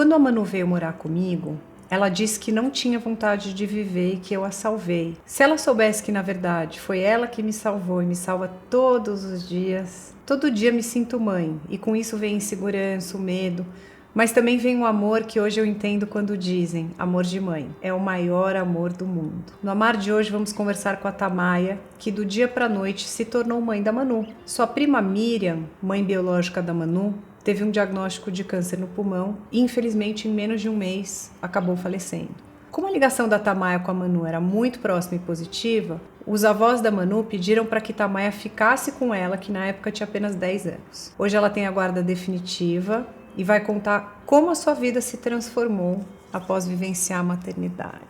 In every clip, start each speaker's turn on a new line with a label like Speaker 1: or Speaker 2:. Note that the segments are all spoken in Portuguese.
Speaker 1: Quando a Manu veio morar comigo, ela disse que não tinha vontade de viver e que eu a salvei. Se ela soubesse que, na verdade, foi ela que me salvou e me salva todos os dias, todo dia me sinto mãe. E com isso vem insegurança, o medo, mas também vem o amor que hoje eu entendo quando dizem amor de mãe. É o maior amor do mundo. No Amar de hoje vamos conversar com a Tamaia, que do dia para a noite se tornou mãe da Manu. Sua prima Miriam, mãe biológica da Manu, teve um diagnóstico de câncer no pulmão e, infelizmente, em menos de um mês, acabou falecendo. Como a ligação da Tamaia com a Manu era muito próxima e positiva, os avós da Manu pediram para que Tamaia ficasse com ela, que na época tinha apenas 10 anos. Hoje ela tem a guarda definitiva e vai contar como a sua vida se transformou após vivenciar a maternidade.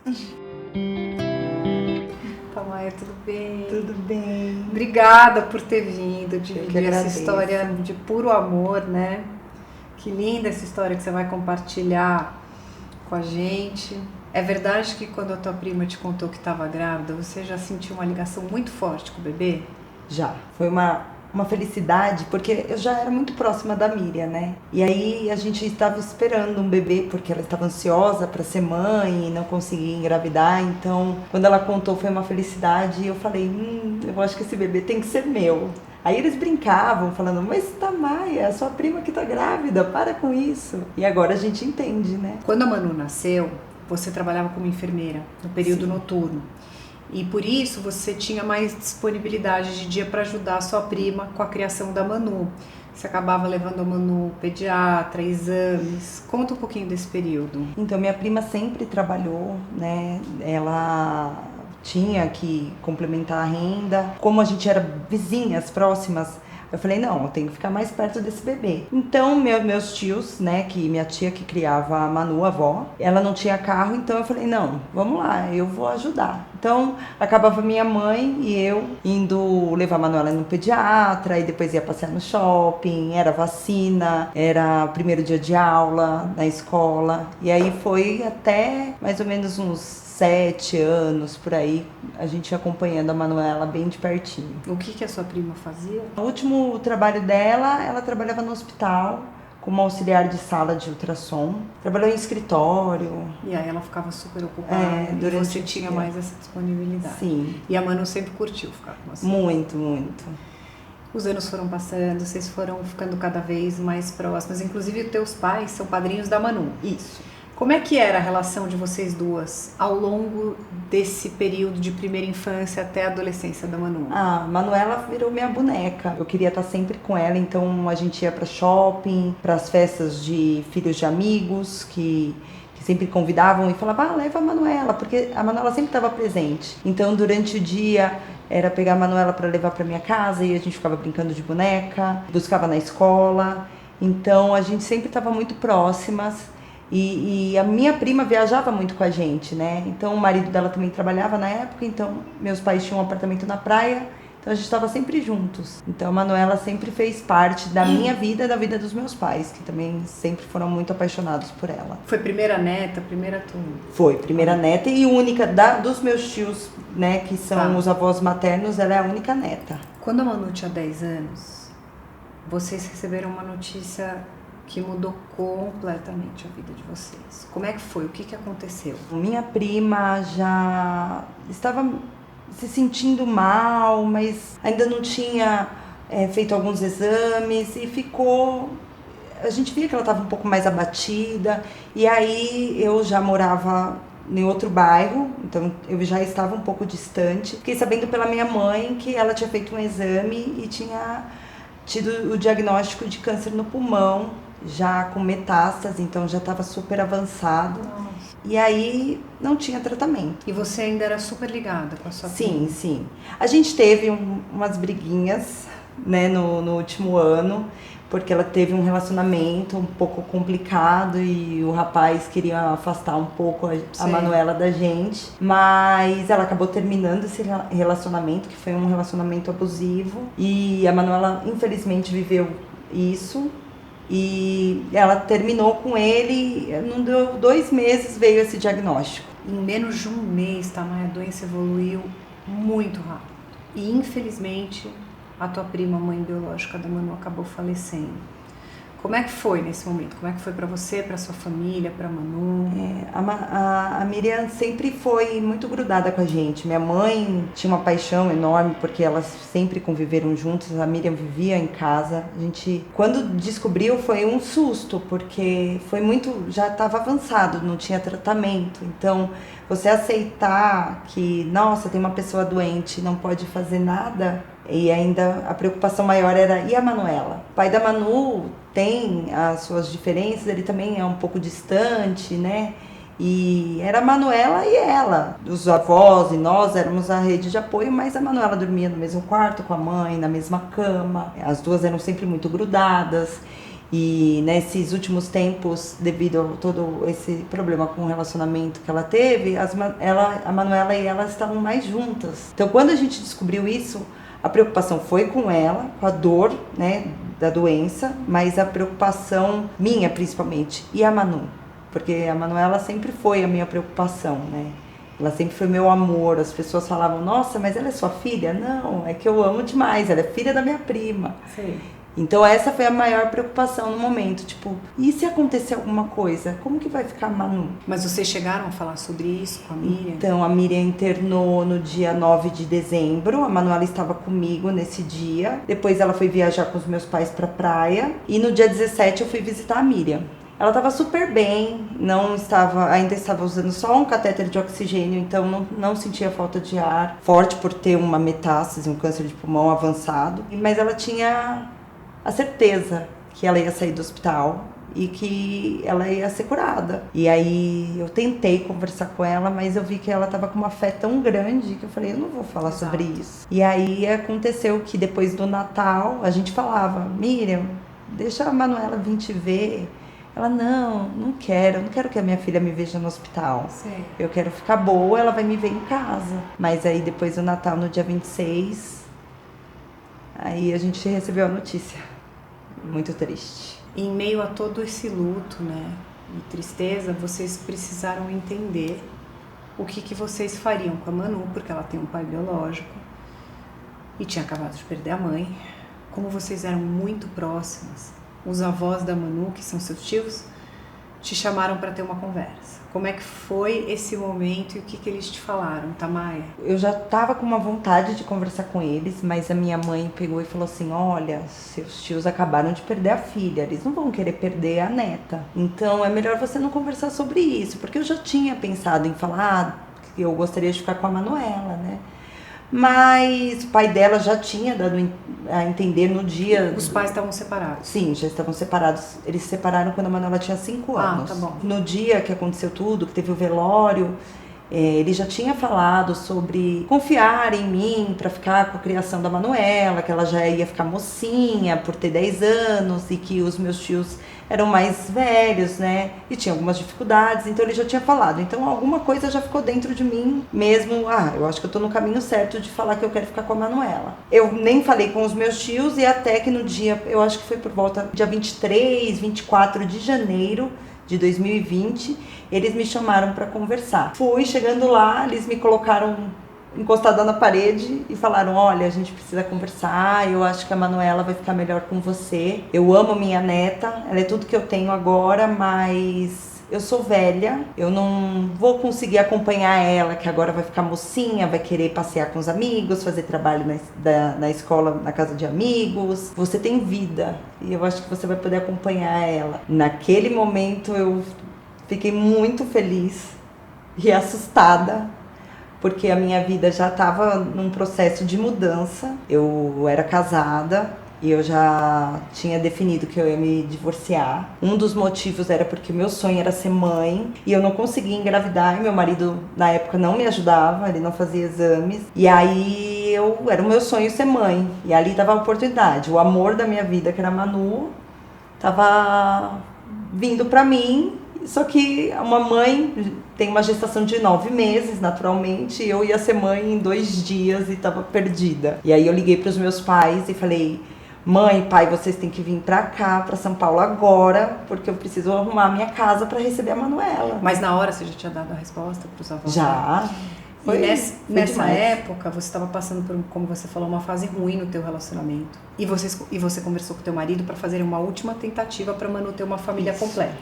Speaker 1: Tamaia, tudo bem?
Speaker 2: Tudo bem.
Speaker 1: Obrigada por ter vindo, dividir essa história de puro amor, né? Que linda essa história que você vai compartilhar com a gente. É verdade que quando a tua prima te contou que estava grávida, você já sentiu uma ligação muito forte com o bebê?
Speaker 2: Já. Foi uma felicidade, porque eu já era muito próxima da Miriam, né? E aí a gente estava esperando um bebê, porque ela estava ansiosa para ser mãe e não conseguia engravidar. Então, quando ela contou, foi uma felicidade. E eu falei, eu acho que esse bebê tem que ser meu. Aí eles brincavam, falando, mas Tamaia, a sua prima que tá grávida, para com isso. E agora a gente entende, né?
Speaker 1: Quando a Manu nasceu, você trabalhava como enfermeira no período
Speaker 2: Sim.
Speaker 1: noturno. E por isso você tinha mais disponibilidade de dia para ajudar a sua prima com a criação da Manu. Você acabava levando a Manu pediatra, exames. Conta um pouquinho desse período.
Speaker 2: Então, minha prima sempre trabalhou, né? Ela tinha que complementar a renda. Como a gente era vizinhas próximas, eu falei, não, eu tenho que ficar mais perto desse bebê. Então, meus tios, né, que minha tia que criava a Manu, a avó, ela não tinha carro, então eu falei, não, vamos lá, eu vou ajudar. Então, acabava minha mãe e eu indo levar a Manuela no pediatra, e depois ia passear no shopping, era vacina, era primeiro dia de aula na escola. E aí foi até mais ou menos uns 7 anos, por aí, a gente acompanhando a Manuela bem de pertinho.
Speaker 1: O que a sua prima fazia?
Speaker 2: O último trabalho dela, ela trabalhava no hospital como auxiliar de sala de ultrassom. Trabalhou em escritório.
Speaker 1: E aí ela ficava super ocupada e você tinha mais essa disponibilidade.
Speaker 2: Sim.
Speaker 1: E a Manu sempre curtiu ficar com você.
Speaker 2: Muito, muito.
Speaker 1: Os anos foram passando, vocês foram ficando cada vez mais próximas. Inclusive, os teus pais são padrinhos da Manu.
Speaker 2: Isso.
Speaker 1: Como é que era a relação de vocês duas ao longo desse período de primeira infância até a adolescência da Manu?
Speaker 2: A Manuela virou minha boneca. Eu queria estar sempre com ela, então a gente ia para shopping, para as festas de filhos de amigos que sempre convidavam e falavam, leva a Manuela, porque a Manuela sempre estava presente. Então, durante o dia, era pegar a Manuela para levar para minha casa e a gente ficava brincando de boneca, buscava na escola. Então, a gente sempre estava muito próximas. E a minha prima viajava muito com a gente, né? Então o marido dela também trabalhava na época, então meus pais tinham um apartamento na praia, então a gente estava sempre juntos. Então a Manuela sempre fez parte da minha vida e da vida dos meus pais, que também sempre foram muito apaixonados por ela.
Speaker 1: Foi primeira neta, primeira turma?
Speaker 2: Foi, primeira neta e única dos meus tios, né, que são os avós maternos, ela é a única neta.
Speaker 1: Quando a Manu tinha 10 anos, vocês receberam uma notícia que mudou completamente a vida de vocês. Como é que foi? O que aconteceu?
Speaker 2: Minha prima já estava se sentindo mal, mas ainda não tinha feito alguns exames e ficou... A gente via que ela estava um pouco mais abatida e aí eu já morava em outro bairro, então eu já estava um pouco distante. Fiquei sabendo pela minha mãe que ela tinha feito um exame e tinha tido o diagnóstico de câncer no pulmão, já com metástase, então já estava super avançado.
Speaker 1: Nossa.
Speaker 2: E aí não tinha tratamento.
Speaker 1: E você ainda era super ligada com a sua prima?
Speaker 2: Sim. A gente teve umas briguinhas, né, no último ano, porque ela teve um relacionamento um pouco complicado e o rapaz queria afastar um pouco a Manuela da gente. Mas ela acabou terminando esse relacionamento, que foi um relacionamento abusivo. E a Manuela, infelizmente, viveu isso. E ela terminou com ele, não deu 2 meses, veio esse diagnóstico.
Speaker 1: Em menos de um mês, a doença evoluiu muito rápido. E infelizmente, a tua prima, mãe biológica da Manu, acabou falecendo. Como é que foi nesse momento? Como é que foi para você, para sua família, para Manu?
Speaker 2: A Miriam sempre foi muito grudada com a gente. Minha mãe tinha uma paixão enorme porque elas sempre conviveram juntas. A Miriam vivia em casa. A gente, quando descobriu, foi um susto porque foi muito, já estava avançado, não tinha tratamento. Então, você aceitar que, nossa, tem uma pessoa doente, não pode fazer nada. E ainda a preocupação maior era, e a Manuela? O pai da Manu tem as suas diferenças, ele também é um pouco distante, né? E era a Manuela e ela. Os avós e nós éramos a rede de apoio, mas a Manuela dormia no mesmo quarto com a mãe, na mesma cama. As duas eram sempre muito grudadas. E nesses últimos tempos, devido a todo esse problema com o relacionamento que ela teve, a Manuela e ela estavam mais juntas. Então, quando a gente descobriu isso, a preocupação foi com ela, com a dor, né, da doença, mas a preocupação minha, principalmente, e a Manu. Porque a Manuela sempre foi a minha preocupação, né? Ela sempre foi meu amor. As pessoas falavam, nossa, mas ela é sua filha? Não, é que eu amo demais, ela é filha da minha prima.
Speaker 1: Sim.
Speaker 2: Então essa foi a maior preocupação no momento, tipo, e se acontecer alguma coisa, como que vai ficar a Manu?
Speaker 1: Mas vocês chegaram a falar sobre isso com a Miriam?
Speaker 2: Então a Miriam internou no dia 9 de dezembro, a Manuela estava comigo nesse dia, depois ela foi viajar com os meus pais pra praia, e no dia 17 eu fui visitar a Miriam. Ela estava super bem, ainda estava usando só um catéter de oxigênio, então não sentia falta de ar, forte por ter uma metástase, um câncer de pulmão avançado, mas ela tinha a certeza que ela ia sair do hospital e que ela ia ser curada. E aí eu tentei conversar com ela, mas eu vi que ela estava com uma fé tão grande que eu falei, eu não vou falar sobre isso. E aí aconteceu que depois do Natal a gente falava, Miriam, deixa a Manuela vir te ver. Ela, não quero que a minha filha me veja no hospital.
Speaker 1: Sim.
Speaker 2: Eu quero ficar boa, ela vai me ver em casa. Mas aí depois do Natal, no dia 26, aí a gente recebeu a notícia. Muito triste.
Speaker 1: Em meio a todo esse luto, né, e tristeza, vocês precisaram entender o que vocês fariam com a Manu, porque ela tem um pai biológico e tinha acabado de perder a mãe. Como vocês eram muito próximas, os avós da Manu, que são seus tios, te chamaram para ter uma conversa. Como é que foi esse momento e o que eles te falaram, Tamaia?
Speaker 2: Eu já estava com uma vontade de conversar com eles, mas a minha mãe pegou e falou assim, olha, seus tios acabaram de perder a filha, eles não vão querer perder a neta. Então é melhor você não conversar sobre isso, porque eu já tinha pensado em falar que eu gostaria de ficar com a Manuela, né? Mas o pai dela já tinha dado a entender no dia...
Speaker 1: Os pais estavam separados?
Speaker 2: Sim, já estavam separados. Eles se separaram quando a Manuela tinha 5 anos.
Speaker 1: Ah, tá bom.
Speaker 2: No dia que aconteceu tudo, que teve o velório, ele já tinha falado sobre confiar em mim para ficar com a criação da Manuela, que ela já ia ficar mocinha por ter 10 anos e que os meus tios eram mais velhos, né? E tinha algumas dificuldades, então ele já tinha falado. Então alguma coisa já ficou dentro de mim mesmo. Eu acho que eu tô no caminho certo de falar que eu quero ficar com a Manuela. Eu nem falei com os meus tios e até que no dia, eu acho que foi por volta do dia 23, 24 de janeiro de 2020, eles me chamaram para conversar. Fui, chegando lá, eles me colocaram encostada na parede e falaram, olha, a gente precisa conversar, eu acho que a Manuela vai ficar melhor com você. Eu amo minha neta, ela é tudo que eu tenho agora, mas eu sou velha, eu não vou conseguir acompanhar ela, que agora vai ficar mocinha, vai querer passear com os amigos, fazer trabalho na escola, na casa de amigos. Você tem vida e eu acho que você vai poder acompanhar ela. Naquele momento eu fiquei muito feliz e assustada, porque a minha vida já estava num processo de mudança. Eu era casada e eu já tinha definido que eu ia me divorciar. Um dos motivos era porque meu sonho era ser mãe e eu não conseguia engravidar e meu marido na época não me ajudava, ele não fazia exames. E aí era o meu sonho ser mãe e ali estava a oportunidade. O amor da minha vida, que era a Manu, estava vindo para mim. Só que uma mãe tem uma gestação de 9 meses, naturalmente, e eu ia ser mãe em 2 dias e estava perdida. E aí eu liguei para os meus pais e falei, mãe, pai, vocês têm que vir para cá, para São Paulo agora, porque eu preciso arrumar a minha casa para receber a Manuela.
Speaker 1: Mas na hora você já tinha dado a resposta para os avós?
Speaker 2: Já. Foi,
Speaker 1: e
Speaker 2: foi
Speaker 1: nessa
Speaker 2: demais.
Speaker 1: época, você estava passando por, como você falou, uma fase ruim no teu relacionamento. E você conversou com teu marido para fazer uma última tentativa para manter uma família completa.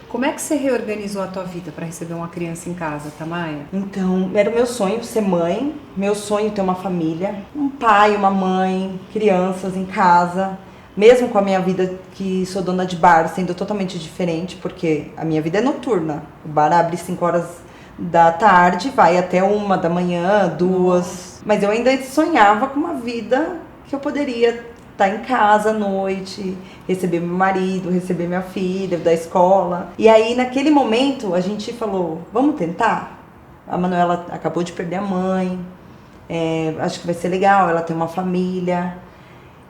Speaker 1: Como é que você reorganizou a tua vida para receber uma criança em casa, Tamaia?
Speaker 2: Então, era o meu sonho ser mãe, meu sonho ter uma família, um pai, uma mãe, crianças em casa. Mesmo com a minha vida, que sou dona de bar, sendo totalmente diferente, porque a minha vida é noturna. O bar abre 5 horas da tarde, vai até 1 da manhã, 2. Mas eu ainda sonhava com uma vida que eu poderia estar em casa à noite, receber meu marido, receber minha filha da escola. E aí, naquele momento, a gente falou, vamos tentar? A Manuela acabou de perder a mãe, acho que vai ser legal, ela tem uma família.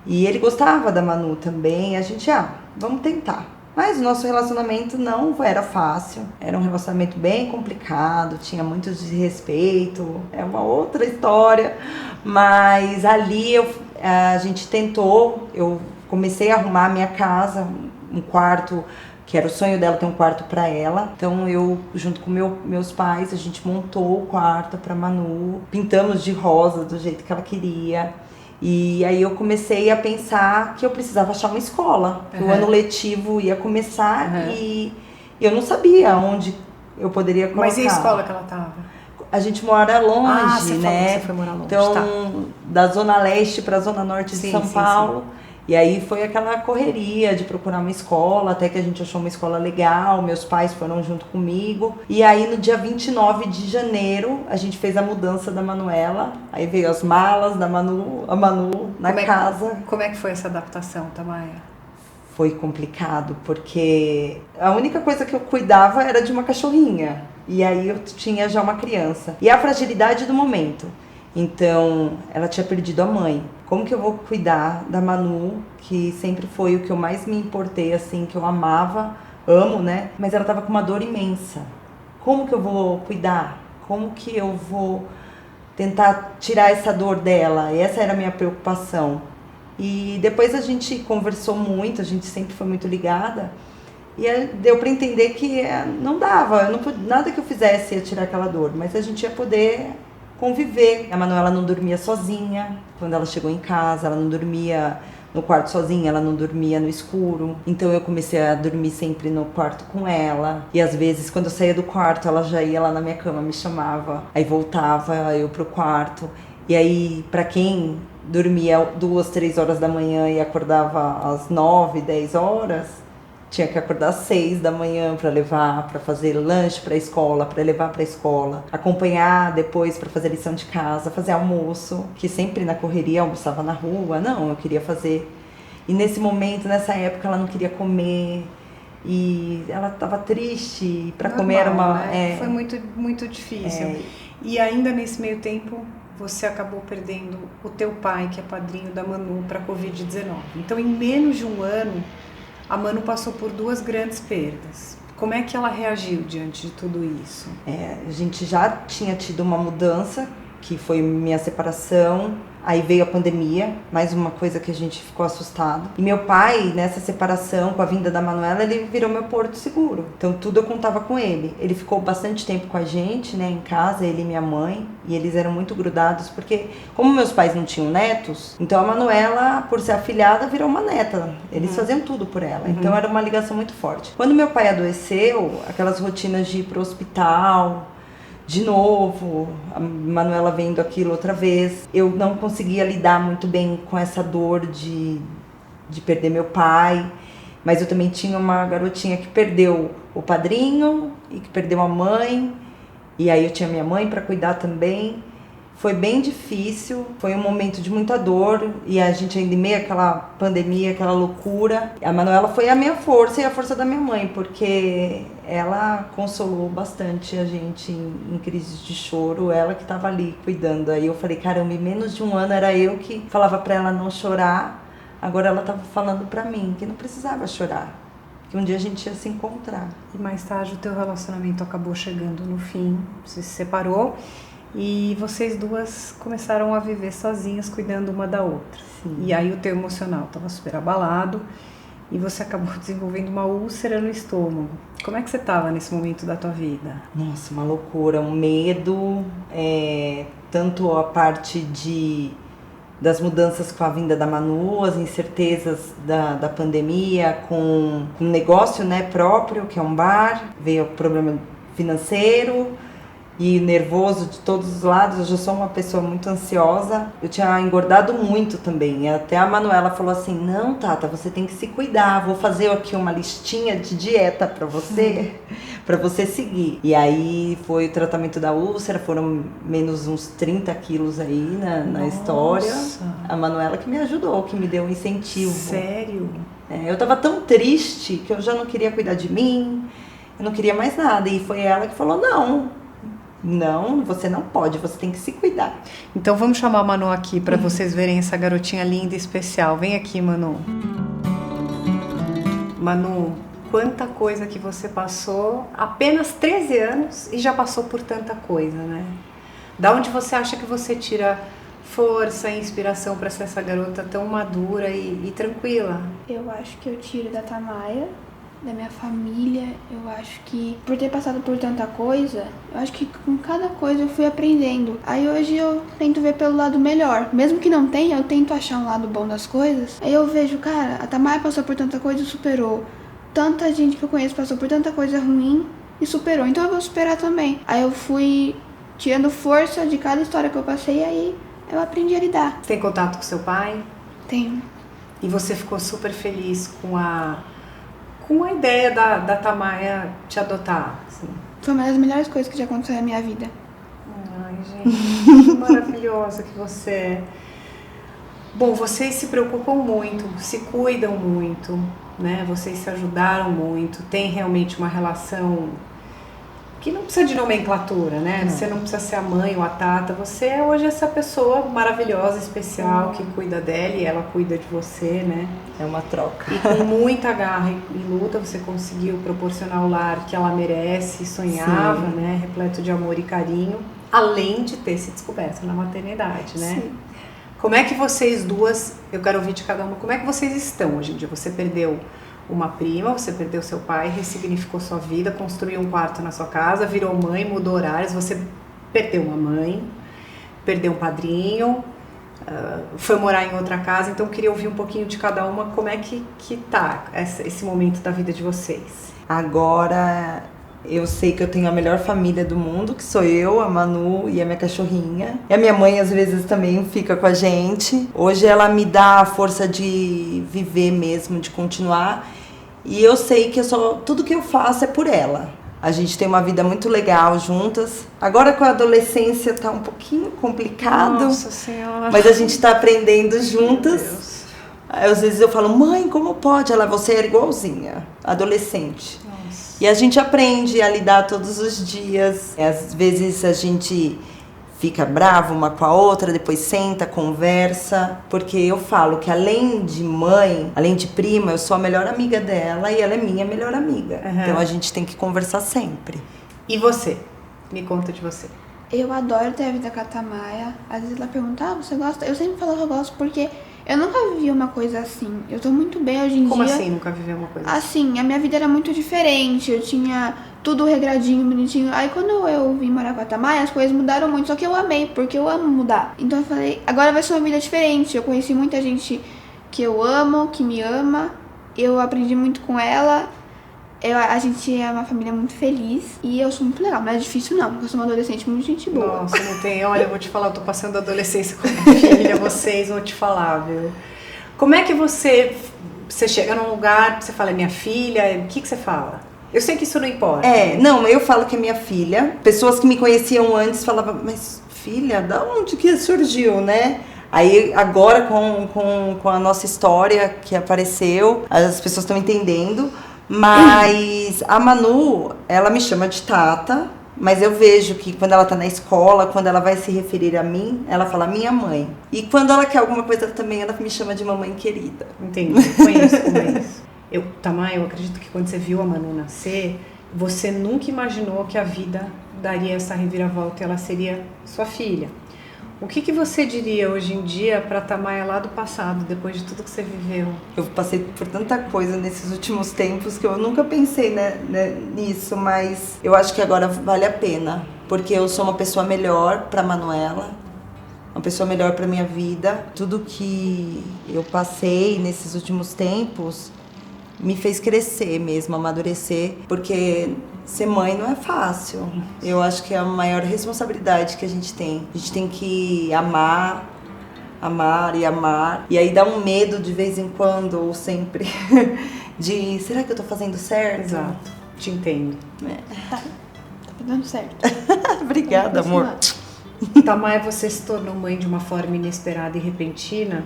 Speaker 2: E ele gostava da Manu também, a gente, vamos tentar. Mas o nosso relacionamento não era fácil, era um relacionamento bem complicado, tinha muito desrespeito, é uma outra história. Mas ali a gente tentou, eu comecei a arrumar a minha casa, um quarto, que era o sonho dela ter um quarto para ela. Então eu, junto com meus pais, a gente montou o quarto para Manu, pintamos de rosa do jeito que ela queria. E aí eu comecei a pensar que eu precisava achar uma escola. O ano letivo ia começar e eu não sabia onde eu poderia colocar.
Speaker 1: Mas e a escola que ela estava?
Speaker 2: A gente mora longe, né?
Speaker 1: Você foi morar longe.
Speaker 2: Então, da Zona Leste para a Zona Norte de São Paulo. Sim. E aí foi aquela correria de procurar uma escola, até que a gente achou uma escola legal, meus pais foram junto comigo. E aí no dia 29 de janeiro, a gente fez a mudança da Manuela, aí veio as malas da Manu, a Manu na casa.
Speaker 1: Como é que foi essa adaptação, Tamaia?
Speaker 2: Foi complicado, porque a única coisa que eu cuidava era de uma cachorrinha. E aí eu tinha já uma criança. E a fragilidade do momento. Então, ela tinha perdido a mãe. Como que eu vou cuidar da Manu, que sempre foi o que eu mais me importei, assim, que eu amava, amo, né? Mas ela tava com uma dor imensa. Como que eu vou cuidar? Como que eu vou tentar tirar essa dor dela? E essa era a minha preocupação. E depois a gente conversou muito, a gente sempre foi muito ligada. E deu para entender que não dava, nada que eu fizesse ia tirar aquela dor, mas a gente ia poder conviver. A Manuela não dormia sozinha, quando ela chegou em casa, ela não dormia no quarto sozinha, ela não dormia no escuro. Então eu comecei a dormir sempre no quarto com ela. E às vezes, quando eu saía do quarto, ela já ia lá na minha cama, me chamava. Aí voltava eu pro quarto. E aí, para quem dormia 2, 3 horas da manhã e acordava às 9, 10 horas, tinha que acordar às 6 da manhã para levar, para fazer lanche para a escola, para levar para a escola, acompanhar depois para fazer lição de casa, fazer almoço, que sempre na correria almoçava na rua. Não, eu queria fazer. E nesse momento, nessa época, ela não queria comer e ela estava triste, para comer era uma...
Speaker 1: Né? Foi muito, muito difícil. E ainda nesse meio tempo, você acabou perdendo o teu pai, que é padrinho da Manu, para a Covid-19. Então, em menos de um ano, a Manu passou por 2 grandes perdas. Como é que ela reagiu diante de tudo isso?
Speaker 2: A gente já tinha tido uma mudança, que foi minha separação. Aí veio a pandemia, mais uma coisa que a gente ficou assustado. E meu pai, nessa separação, com a vinda da Manuela, ele virou meu porto seguro. Então tudo eu contava com ele. Ele ficou bastante tempo com a gente, né, em casa, ele e minha mãe. E eles eram muito grudados, porque como meus pais não tinham netos, então a Manuela, por ser afilhada, virou uma neta. Eles faziam tudo por ela. Então era uma ligação muito forte. Quando meu pai adoeceu, aquelas rotinas de ir pro hospital... De novo, a Manuela vendo aquilo outra vez. Eu não conseguia lidar muito bem com essa dor de perder meu pai. Mas eu também tinha uma garotinha que perdeu o padrinho e que perdeu a mãe. E aí eu tinha minha mãe para cuidar também. Foi bem difícil, foi um momento de muita dor. E a gente ainda em meio àquela pandemia, aquela loucura. A Manuela foi a minha força e a força da minha mãe, porque ela consolou bastante a gente em crises de choro. Ela que estava ali cuidando. Aí eu falei, caramba, em menos de um ano era eu que falava para ela não chorar. Agora ela estava falando para mim que não precisava chorar, que um dia a gente ia se encontrar.
Speaker 1: E mais tarde o teu relacionamento acabou chegando no fim, você se separou. E vocês duas começaram a viver sozinhas, cuidando uma da outra.
Speaker 2: Sim.
Speaker 1: E aí o teu emocional estava super abalado. e você acabou desenvolvendo uma úlcera no estômago. Como é que você estava nesse momento da tua vida?
Speaker 2: Nossa, uma loucura, um medo, tanto a parte das mudanças com a vinda da Manu, as incertezas da pandemia, com um negócio, né, próprio, que é um bar, veio o problema financeiro e nervoso de todos os lados. Eu já sou uma pessoa muito ansiosa, eu tinha engordado muito também, até a Manuela falou assim, não, Tata, você tem que se cuidar, vou fazer aqui uma listinha de dieta para você seguir. E aí foi o tratamento da úlcera, foram menos uns 30 quilos aí na história. A Manuela que me ajudou, que me deu um incentivo.
Speaker 1: Sério?
Speaker 2: Eu tava tão triste que eu já não queria cuidar de mim, eu não queria mais nada, e foi ela que falou, não, você não pode, você tem que se cuidar.
Speaker 1: Então vamos chamar a Manu aqui para vocês verem essa garotinha linda e especial. Vem aqui, Manu. Manu, quanta coisa que você passou, apenas 13 anos e já passou por tanta coisa, né? Da onde você acha que você tira força e inspiração para ser essa garota tão madura e tranquila?
Speaker 3: Eu acho que eu tiro da Tamaia, da minha família. Eu acho que por ter passado por tanta coisa, eu acho que com cada coisa eu fui aprendendo. Aí hoje eu tento ver pelo lado melhor. Mesmo que não tenha, eu tento achar um lado bom das coisas. Aí eu vejo, cara, a Tamaia passou por tanta coisa e superou. Tanta gente que eu conheço passou por tanta coisa ruim e superou. Então eu vou superar também. Aí eu fui tirando força de cada história que eu passei e aí eu aprendi a lidar.
Speaker 1: Você tem contato com seu pai?
Speaker 3: Tenho.
Speaker 1: E você ficou super feliz com a ideia da Tamaia te adotar? Assim.
Speaker 3: Foi uma das melhores coisas que já aconteceu na minha vida.
Speaker 1: Ai, gente, que maravilhosa que você é. Bom, vocês se preocupam muito, se cuidam muito, né? Vocês se ajudaram muito, tem realmente uma relação que não precisa de nomenclatura, né? Você não precisa ser a mãe ou a Tata, você é hoje essa pessoa maravilhosa, especial, que cuida dela e ela cuida de você, né?
Speaker 2: É uma troca.
Speaker 1: E com muita garra e luta você conseguiu proporcionar o lar que ela merece, sonhava, né? Repleto de amor e carinho, além de ter se descoberto na maternidade, né?
Speaker 3: Sim.
Speaker 1: Como é que vocês duas, eu quero ouvir de cada uma, como é que vocês estão hoje em dia? Você perdeu uma prima, você perdeu seu pai, ressignificou sua vida, construiu um quarto na sua casa, virou mãe, mudou horários, você perdeu uma mãe, perdeu um padrinho, foi morar em outra casa, então eu queria ouvir um pouquinho de cada uma, como é que tá esse momento da vida de vocês.
Speaker 2: Agora eu sei que eu tenho a melhor família do mundo, que sou eu, a Manu e a minha cachorrinha. E a minha mãe às vezes também fica com a gente. Hoje ela me dá a força de viver mesmo, de continuar. E eu sei que tudo que eu faço é por ela. A gente tem uma vida muito legal juntas. Agora com a adolescência tá um pouquinho complicado.
Speaker 1: Nossa Senhora.
Speaker 2: Mas a gente tá aprendendo juntas.
Speaker 1: Meu Deus.
Speaker 2: Às vezes eu falo, mãe, como pode? Você era igualzinha, adolescente.
Speaker 1: Nossa.
Speaker 2: E a gente aprende a lidar todos os dias. Às vezes a gente fica brava uma com a outra, depois senta, conversa. Porque eu falo que além de mãe, além de prima, eu sou a melhor amiga dela e ela é minha melhor amiga.
Speaker 1: Uhum.
Speaker 2: Então a gente tem que conversar sempre.
Speaker 1: E você? Me conta de você.
Speaker 3: Eu adoro ter a vida com a Tamaia. Às vezes ela pergunta, você gosta? Eu sempre falo que eu gosto porque eu nunca vivi uma coisa assim. Eu tô muito bem hoje em dia.
Speaker 1: Como assim nunca viveu uma coisa assim?
Speaker 3: Assim, a minha vida era muito diferente. Eu tinha tudo regradinho, bonitinho. Aí quando eu vim morar com a Tamaia, as coisas mudaram muito. Só que eu amei, porque eu amo mudar. Então eu falei, agora vai ser uma vida diferente. Eu conheci muita gente que eu amo, que me ama. Eu aprendi muito com ela. A gente é uma família muito feliz e eu sou muito legal, não é difícil não, porque eu sou uma adolescente muito gente boa.
Speaker 1: Nossa, não tem. Olha, eu vou te falar, eu tô passando a adolescência com a minha filha, vocês vão te falar, viu? Como é que você chega num lugar, você fala, é minha filha, o que você fala? Eu sei que isso não importa.
Speaker 2: Não, eu falo que é minha filha. Pessoas que me conheciam antes falavam, mas filha, da onde que surgiu, né? Aí agora com a nossa história que apareceu, as pessoas estão entendendo. Mas a Manu, ela me chama de Tata, mas eu vejo que quando ela tá na escola, quando ela vai se referir a mim, ela fala minha mãe. E quando ela quer alguma coisa também, ela me chama de mamãe querida.
Speaker 1: Entendi, conheço. Tamaia, eu acredito que quando você viu a Manu nascer, você nunca imaginou que a vida daria essa reviravolta e ela seria sua filha. O que você diria hoje em dia pra Tamaia lá do passado, depois de tudo que você viveu?
Speaker 2: Eu passei por tanta coisa nesses últimos tempos que eu nunca pensei, nisso, mas eu acho que agora vale a pena, porque eu sou uma pessoa melhor pra Manuela, uma pessoa melhor pra minha vida. Tudo que eu passei nesses últimos tempos me fez crescer mesmo, amadurecer, porque ser mãe não é fácil. Eu acho que é a maior responsabilidade que a gente tem. A gente tem que amar e amar. E aí dá um medo de vez em quando, ou sempre, de será que eu tô fazendo certo?
Speaker 1: Exato, te entendo.
Speaker 3: Tá dando certo.
Speaker 2: Obrigada, amor.
Speaker 1: Tamaia, você se tornou mãe de uma forma inesperada e repentina.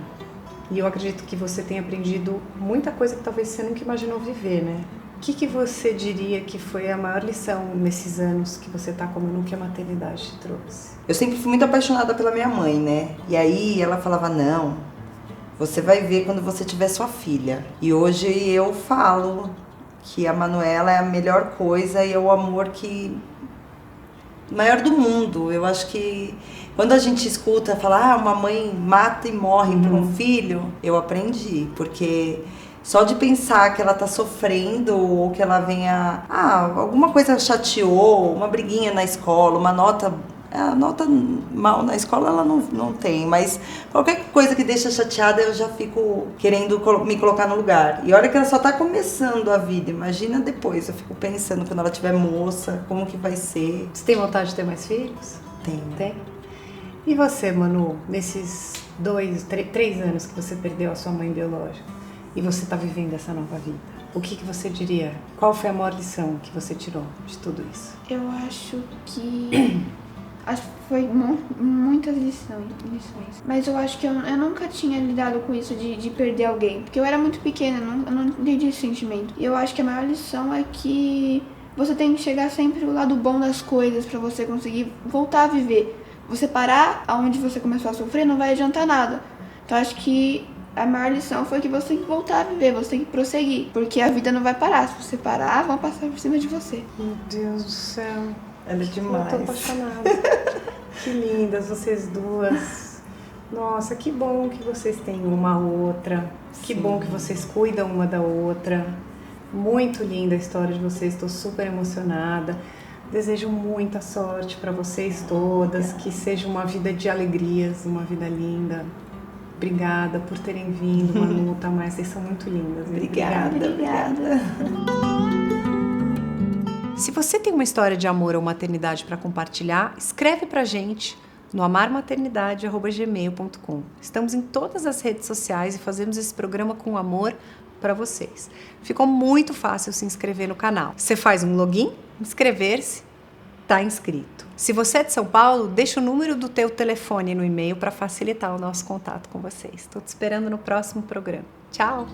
Speaker 1: E eu acredito que você tenha aprendido muita coisa que talvez você nunca imaginou viver, né? O que você diria que foi a maior lição nesses anos que você tá como nunca a maternidade te trouxe?
Speaker 2: Eu sempre fui muito apaixonada pela minha mãe, né? E aí ela falava, não, você vai ver quando você tiver sua filha. E hoje eu falo que a Manuela é a melhor coisa e é o amor maior do mundo. Eu acho que quando a gente escuta falar, uma mãe mata e morre por um filho, eu aprendi, porque só de pensar que ela tá sofrendo ou que ela venha, alguma coisa chateou, uma briguinha na escola, uma nota, a nota mal na escola ela não tem, mas qualquer coisa que deixa chateada eu já fico querendo me colocar no lugar. E olha que ela só tá começando a vida, imagina depois, eu fico pensando quando ela tiver moça, como que vai ser.
Speaker 1: Você tem vontade de ter mais filhos?
Speaker 2: Tenho.
Speaker 1: Tem? E você, Manu, nesses 3 anos que você perdeu a sua mãe biológica e você tá vivendo essa nova vida, o que você diria? Qual foi a maior lição que você tirou de tudo isso?
Speaker 3: Eu acho que foi muitas lições. Mas eu acho que eu nunca tinha lidado com isso de perder alguém. Porque eu era muito pequena, eu não entendi esse sentimento. E eu acho que a maior lição é que você tem que chegar sempre ao lado bom das coisas pra você conseguir voltar a viver. Você parar aonde você começou a sofrer não vai adiantar nada. Então acho que a maior lição foi que você tem que voltar a viver, você tem que prosseguir. Porque a vida não vai parar. Se você parar, vão passar por cima de você.
Speaker 1: Meu Deus do céu.
Speaker 2: Ela é demais.
Speaker 1: Eu tô apaixonada. Que lindas vocês duas. Nossa, que bom que vocês têm uma a outra. Que bom que vocês cuidam uma da outra. Muito linda a história de vocês, estou super emocionada. Desejo muita sorte para vocês todas, que seja uma vida de alegrias, uma vida linda. Obrigada por terem vindo, Manu, Tamaia, vocês são muito lindas.
Speaker 2: Obrigada.
Speaker 1: Se você tem uma história de amor ou maternidade para compartilhar, escreve pra gente no amarmaternidade@gmail.com. Estamos em todas as redes sociais e fazemos esse programa com amor para vocês. Ficou muito fácil se inscrever no canal. Você faz um login, inscrever-se, tá inscrito. Se você é de São Paulo, deixa o número do teu telefone no e-mail para facilitar o nosso contato com vocês. Estou te esperando no próximo programa. Tchau!